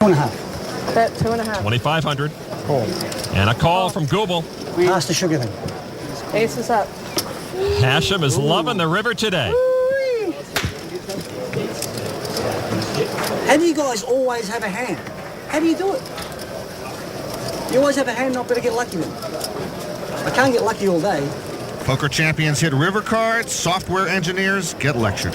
2.5. Bet 2.5. 2,500. Call. And a call from Google. Pass the sugar thing. Ace is up. Hashem is loving the river today. How do you guys always have a hand? How do you do it? You always have a hand, not better get lucky then. I can't get lucky all day. Poker champions hit river cards. Software engineers get lectured.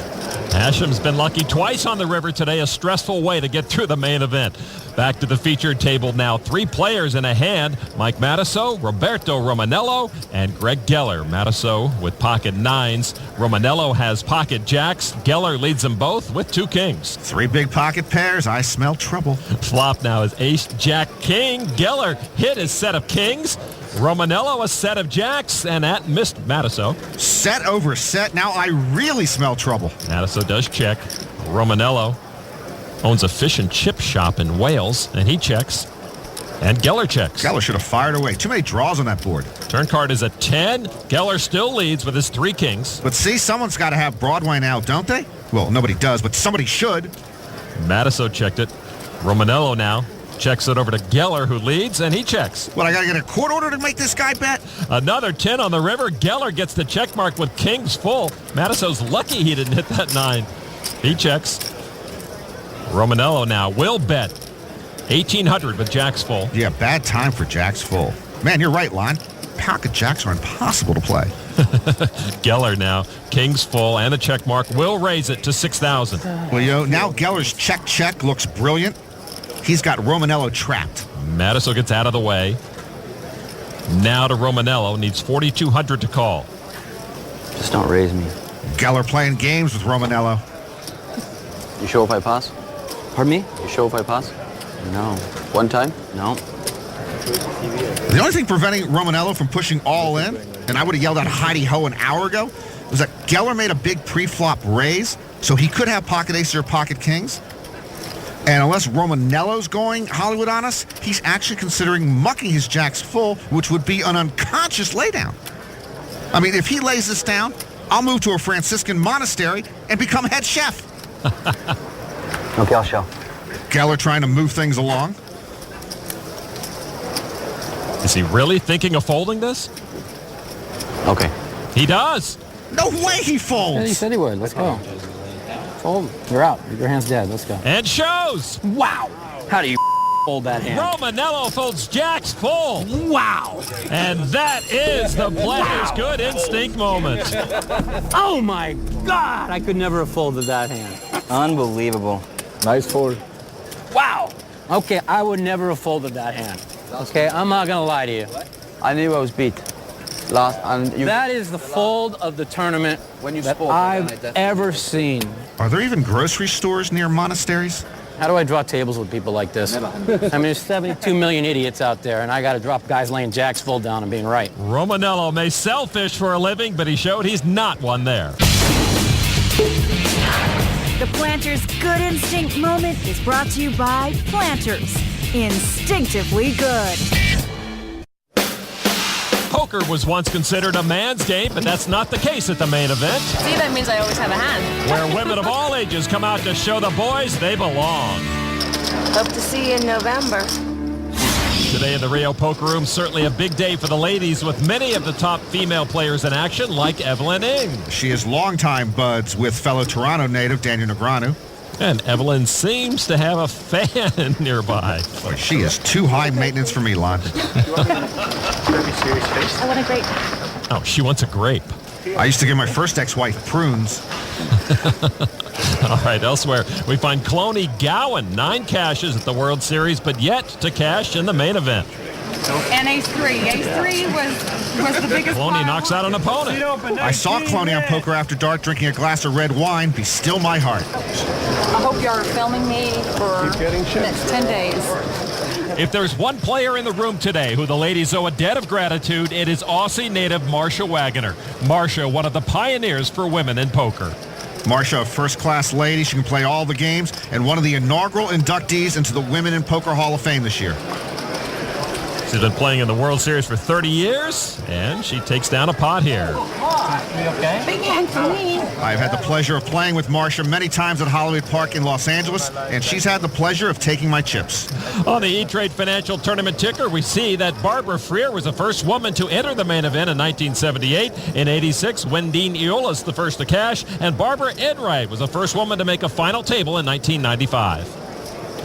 Hashem's been lucky twice on the river today, a stressful way to get through the main event. Back to the featured table now. 3 players in a hand. Mike Matiso, Roberto Romanello, and Greg Geller. Matiso with pocket 9s. Romanello has pocket jacks. Geller leads them both with 2 kings. 3 big pocket pairs. I smell trouble. Flop now is ace, jack, king. Geller hit his set of kings. Romanello a set of jacks, and that missed Matiso. Set over set. Now I really smell trouble. Matiso does check. Romanello owns a fish and chip shop in Wales, and he checks. And Geller checks. Geller should have fired away. Too many draws on that board. Turn card is a 10. Geller still leads with his 3 kings. But see, someone's got to have Broadway now, don't they? Well, nobody does, but somebody should. Matiso checked it. Romanello now checks it over to Geller, who leads, and he checks. Well, I got to get a court order to make this guy bet? Another 10 on the river. Geller gets the check mark with kings full. Matiso's lucky he didn't hit that 9. He checks. Romanello now will bet 1,800 with jacks full. Yeah, bad time for jacks full. Man, you're right, Lon. Pocket jacks are impossible to play. Geller now, kings full, and the check mark will raise it to 6,000. Well, now Geller's check looks brilliant. He's got Romanello trapped. Matiso gets out of the way. Now to Romanello, needs 4,200 to call. Just don't raise me. Geller playing games with Romanello. You show if I pass? Pardon me? You show if I pass? No. One time? No. The only thing preventing Romanello from pushing all in, and I would have yelled out Heidi Ho an hour ago, was that Geller made a big pre-flop raise, so he could have pocket aces or pocket kings. And unless Romanello's going Hollywood on us, he's actually considering mucking his jacks full, which would be an unconscious laydown. I mean, if he lays this down, I'll move to a Franciscan monastery and become head chef. Okay, I'll show. Geller trying to move things along. Is he really thinking of folding this? Okay. He does. No way he Yeah, he folds. said he would. Let's go. Fold. You're out. Your hand's dead. Let's go. And shows. Wow. How do you fold that hand? Romanello folds jacks full. Wow. And that is the player's good instinct moment. Oh, my God. I could never have folded that hand. Unbelievable. Nice fold. Wow. Okay, I would never have folded that hand. Okay, I'm not going to lie to you. I knew I was beat. That is the fold of the tournament When you that spoke, I've ever seen. Are there even grocery stores near monasteries? How do I draw tables with people like this? I mean, there's 72 million idiots out there, and I got to drop guys laying jacks full down and being right. Romanello may sell fish for a living, but he showed he's not one there. The Planters Good Instinct moment is brought to you by Planters. Instinctively good. Poker was once considered a man's game, but that's not the case at the main event, See, that means I always have a hand. where women of all ages come out to show the boys they belong. Hope to see you in November. Today in the Rio Poker Room, certainly a big day for the ladies, with many of the top female players in action, like Evelyn Ing. She is longtime buds with fellow Toronto native Daniel Negreanu. And Evelyn seems to have a fan nearby. Boy, she is too high maintenance for me, Lon. I want a great. Oh, she wants a grape. I used to give my first ex-wife prunes. All right, elsewhere, we find Cloney Gowan, 9 cashes at the World Series, but yet to cash in the main event. And ace-3. Ace-3 was the biggest Cloney knocks out an opponent. I saw Cloney on Poker After Dark drinking a glass of red wine. Be still my heart. I hope you're filming me for the next 10 days. If there's one player in the room today who the ladies owe a debt of gratitude, it is Aussie native Marcia Wagner. Marcia, one of the pioneers for women in poker. Marcia, a first-class lady. She can play all the games and one of the inaugural inductees into the Women in Poker Hall of Fame this year. She's been playing in the World Series for 30 years, and she takes down a pot here. I've had the pleasure of playing with Marcia many times at Hollywood Park in Los Angeles, and she's had the pleasure of taking my chips. On the E-Trade Financial Tournament ticker, we see that Barbara Freer was the first woman to enter the main event in 1978. In 86, Wendine Eolas the first to cash, and Barbara Enright was the first woman to make a final table in 1995.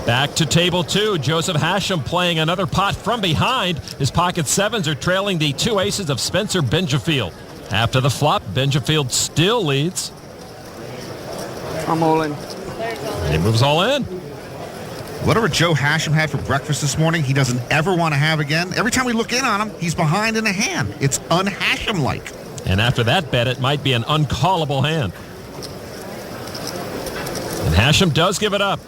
Back to table 2, Joseph Hashem playing another pot from behind. His pocket sevens are trailing the 2 aces of Spencer Benjafield. After the flop, Benjafield still leads. I'm all in. He moves all in. Whatever Joe Hashem had for breakfast this morning, he doesn't ever want to have again. Every time we look in on him, he's behind in a hand. It's un-Hashem-like. And after that bet, it might be an uncallable hand. And Hashem does give it up.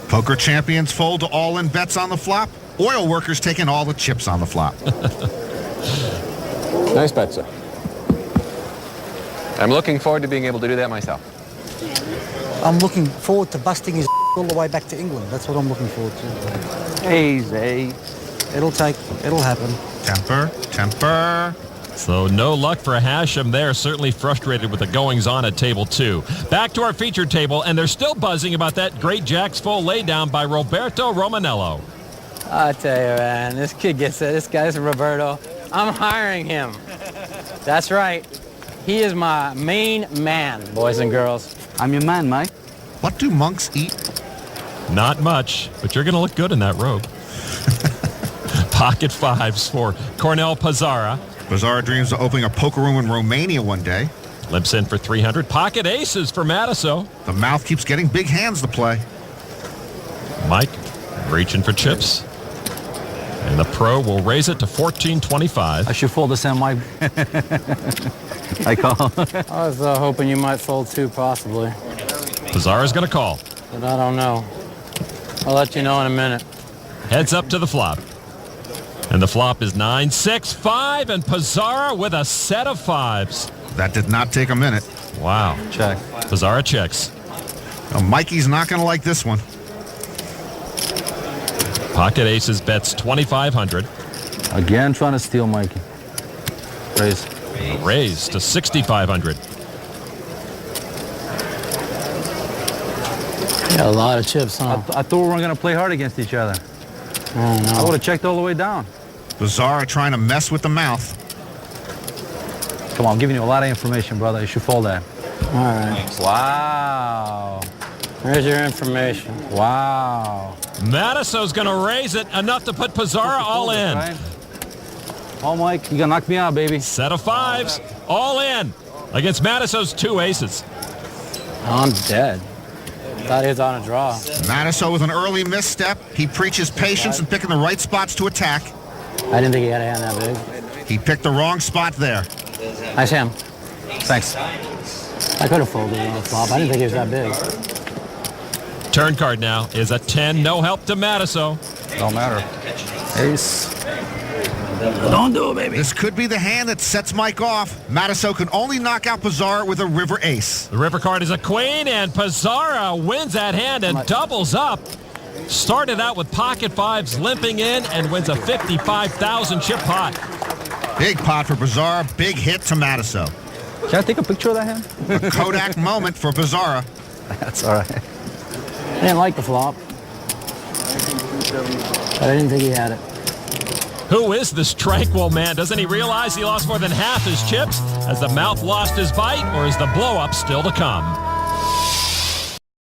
Poker champions fold to all-in bets on the flop. Oil workers taking all the chips on the flop. Nice bet, sir. I'm looking forward to being able to do that myself. I'm looking forward to busting his all the way back to England. That's what I'm looking forward to. Easy. It'll happen. Temper. So no luck for Hashem there. Certainly frustrated with the goings-on at table 2. Back to our featured table, and they're still buzzing about that great jacks full laydown by Roberto Romanello. I tell you, man, this kid gets it. This guy's Roberto. I'm hiring him. That's right. He is my main man, boys and girls. I'm your man, Mike. What do monks eat? Not much, but you're going to look good in that robe. Pocket fives for Cornel Pizarra. Pizarra dreams of opening a poker room in Romania one day. Limps in for 300. Pocket aces for Matiso. The mouth keeps getting big hands to play. Mike reaching for chips. And the pro will raise it to 1425. I should fold this hand, Mike. I call. I was hoping you might fold 2, possibly. Pizarra's going to call. But I don't know. I'll let you know in a minute. Heads up to the flop. And the flop is 9-6-5, and Pizarra with a set of fives. That did not take a minute. Wow. Check. Pizarra checks. Now, Mikey's not going to like this one. Pocket aces bets 2,500. Again, trying to steal Mikey. Raise. Raise to 6,500. Yeah, a lot of chips, huh? I thought we weren't going to play hard against each other. I would have checked all the way down. Pizarra trying to mess with the mouth. Come on, I'm giving you a lot of information, brother. You should fold that. All right. Wow. Here's your information. Wow. Matiso's going to raise it enough to put Pizarra all in. Right? Oh, Mike, you got to knock me out, baby. Set of fives, all in against Matiso's 2 aces. I'm dead. Thought he was on a draw. Matiso with an early misstep. He preaches patience and picking the right spots to attack. I didn't think he had a hand that big. He picked the wrong spot there. Nice hand. Thanks. I could have folded on the flop. I didn't think he was that big. Turn card now is a 10. No help to Matiso. Don't matter. Ace. Don't do it, baby. This could be the hand that sets Mike off. Matiso can only knock out Pizarra with a river ace. The river card is a queen, and Pizarra wins that hand and doubles up. Started out with pocket fives limping in and wins a 55,000 chip pot. Big pot for Pizarra. Big hit to Matiso. Can I take a picture of that hand? A Kodak moment for Pizarra. That's all right. I didn't like the flop. But I didn't think he had it. Who is this tranquil man? Doesn't he realize he lost more than half his chips? Has the mouth lost his bite, or is the blow-up still to come?